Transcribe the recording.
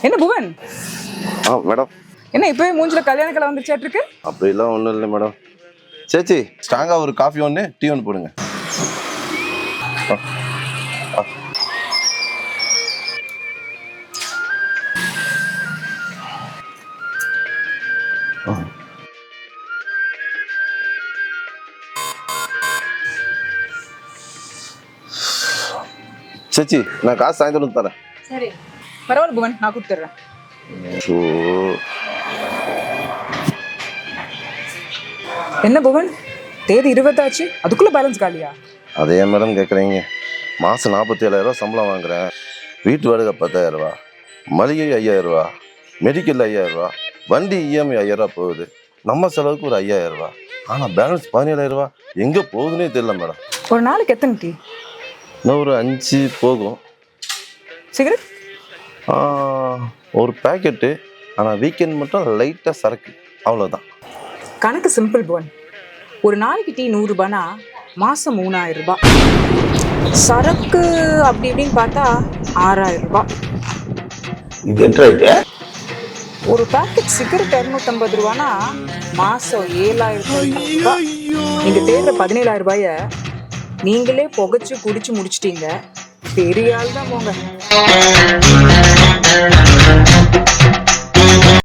என்ன புவன்? மேடம். என்ன இப்பவே மூஞ்சில கல்யாண கலை வந்துச்சாட்டு இருக்கு? அப்படிலாம் ஒன்றும் இல்லை மேடம். சேச்சி ஸ்ட்ராங்கா ஒரு காஃபி ஒன்று டீ ஒன்று போடுங்க. சேச்சி நான் காசு சாயந்தரம் தரேன். சரி பரவாயில்ல புவன், நான் கொடுத்துட்றேன். என்ன புவன், தேதி 20 ஆச்சு, அதுக்குள்ள பேலன்ஸ் காலியா? அதே மேடம் கேட்குறீங்க. மாதம் 47,000 சம்பளம் வாங்குறேன். வீட்டு வாடகை 10,000, மளிகை 5,000, மெடிக்கல் 5,000, வண்டி இஎம்ஐ 5,000 போகுது. நம்ம செலவுக்கு ஒரு 5,000. ஆனால் பேலன்ஸ் 17,000 எங்கே போகுதுன்னே தெரியல மேடம். ஒரு நாளைக்கு எத்தனை டீ? இன்னும் ஒரு 5 போகும். சிகரெட் ஒரு பேக்கெட்டு. ஆனால் வீக்கெண்ட் மட்டும் லைட்டாக சரக்கு, அவ்வளோதான். கணக்கு சிம்பிள் புவன். ஒரு நாளைக்கு டீ 100 ரூபானா மாதம் 3,000 ரூபாய். சரக்கு அப்படி இப்படின்னு பார்த்தா 6,000 ரூபாய். ஒரு பேக்கெட் சிகரெட் 250 ரூபானா மாதம் 7,000 ரூபாய். நீங்க தேடுற 17,000 ரூபாய நீங்களே புகைச்சு குடிச்சு முடிச்சிட்டீங்க. பெரிய ஆள் தான் போங்க.